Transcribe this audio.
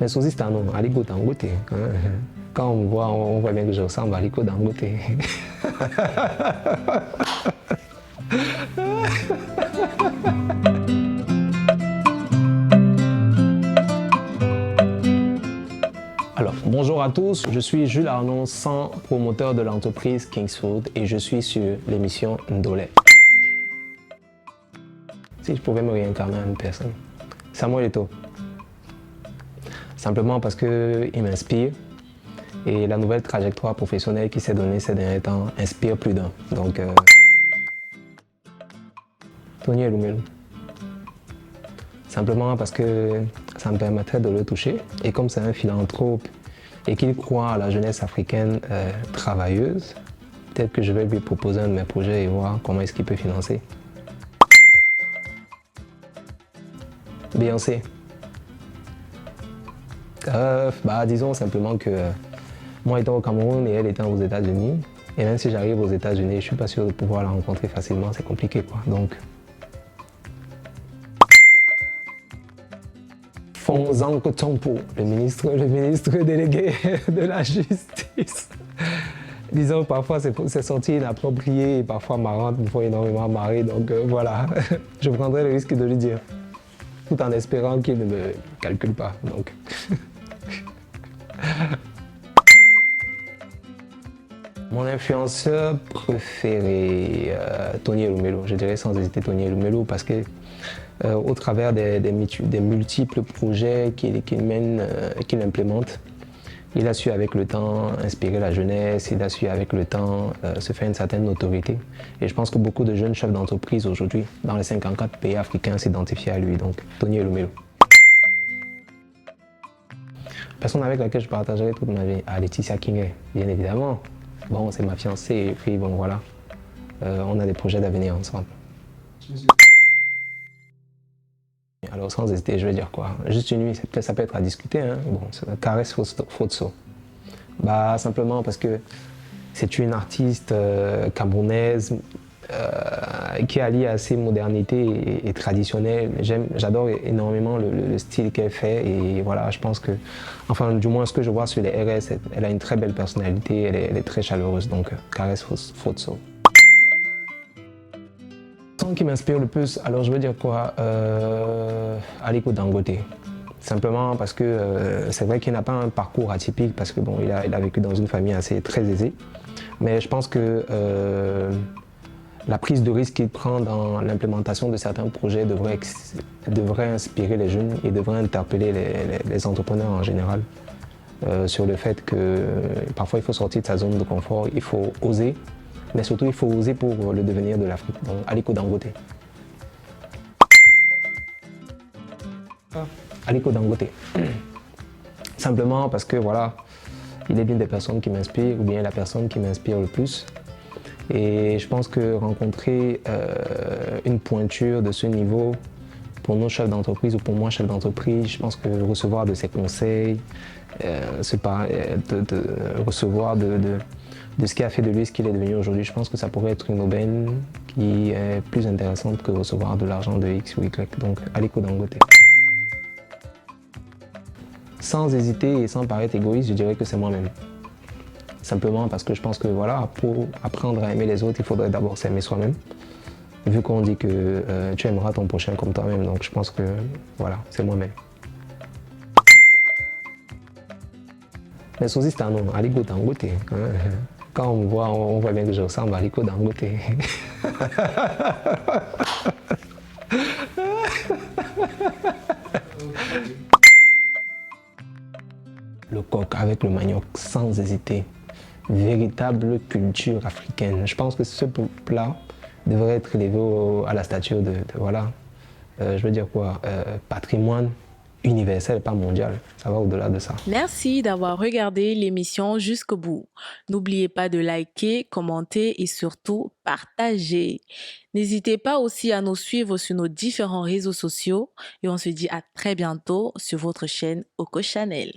Mes saucisses, c'est un nom, Aliko Dangote. Quand on me voit, on voit bien que je ressemble à Aliko Dangote. Alors, bonjour à tous, je suis Jules Arnaud, promoteur de l'entreprise King's Food et je suis sur l'émission Ndolé. Si je pouvais me réincarner en une personne, Samuel Eto'o. Simplement parce qu'il m'inspire et la nouvelle trajectoire professionnelle qu'il s'est donnée ces derniers temps inspire plus d'un. Donc, Tony Elumelu. Simplement parce que ça me permettrait de le toucher et comme c'est un philanthrope et qu'il croit à la jeunesse africaine travailleuse, peut-être que je vais lui proposer un de mes projets et voir comment est-ce qu'il peut financer. Beyoncé. Disons simplement que moi étant au Cameroun et elle étant aux États-Unis, et même si j'arrive aux États-Unis, je ne suis pas sûr de pouvoir la rencontrer facilement, c'est compliqué quoi. Donc, Fong Tsongpo, le ministre délégué de la Justice. Disons, parfois c'est sorti inapproprié, parfois marrante, me font énormément marrer, donc voilà, je prendrai le risque de lui dire, tout en espérant qu'il ne me calcule pas. Donc. Mon influenceur préféré, Tony Elumelu, je dirais sans hésiter Tony Elumelu parce que au travers des multiples projets qu'il mène, qu'il implémente, il a su avec le temps inspirer la jeunesse, il a su avec le temps se faire une certaine notoriété. Et je pense que beaucoup de jeunes chefs d'entreprise aujourd'hui, dans les 54 pays africains, s'identifient à lui. Donc, Tony Elumelu. Personne avec laquelle je partagerai toute ma vie, Laetitia Kingé, bien évidemment. Bon, c'est ma fiancée et puis bon, voilà. On a des projets d'avenir ensemble. Alors, sans hésiter, je vais dire quoi? Juste une nuit, ça peut être à discuter, hein. Bon, Caresse Fotso. Simplement parce que c'est une artiste camerounaise qui allie assez modernité et traditionnelle. J'adore énormément le style qu'elle fait et voilà, je pense que, enfin, du moins ce que je vois sur les RS, elle a une très belle personnalité, elle est très chaleureuse, donc Caresse Fotso. Le son qui m'inspire le plus, alors je veux dire quoi, Aliko Dangote. Simplement parce que c'est vrai qu'il n'a pas un parcours atypique parce que bon, il a vécu dans une famille assez très aisée. Mais je pense que la prise de risque qu'il prend dans l'implémentation de certains projets devrait inspirer les jeunes et devrait interpeller les entrepreneurs en général sur le fait que parfois il faut sortir de sa zone de confort, il faut oser, mais surtout il faut oser pour le devenir de l'Afrique. Donc Aliko Dangote. Aliko Dangote. Simplement parce que voilà, il est l'une des personnes qui m'inspire ou bien la personne qui m'inspire le plus. Et je pense que rencontrer une pointure de ce niveau pour nos chefs d'entreprise ou pour moi chef d'entreprise, je pense que recevoir de ses conseils, recevoir de ce qui a fait de lui ce qu'il est devenu aujourd'hui, je pense que ça pourrait être une aubaine qui est plus intéressante que recevoir de l'argent de X ou Y. Donc Aliko Dangote. Sans hésiter et sans paraître égoïste, je dirais que c'est moi-même. Simplement parce que je pense que voilà, pour apprendre à aimer les autres, il faudrait d'abord s'aimer soi-même. Vu qu'on dit que tu aimeras ton prochain comme toi-même, donc je pense que voilà, c'est moi-même. Mais saucisses, c'est un nom, Aliko Dangote. Quand on me voit, on voit bien que je ressemble à Aliko Dangote. Le coq avec le manioc, sans hésiter. Véritable culture africaine. Je pense que ce plat devrait être élevé à la stature de voilà, je veux dire quoi, patrimoine universel, pas mondial. Ça va au-delà de ça. Merci d'avoir regardé l'émission jusqu'au bout. N'oubliez pas de liker, commenter et surtout partager. N'hésitez pas aussi à nous suivre sur nos différents réseaux sociaux et on se dit à très bientôt sur votre chaîne Oko Channel.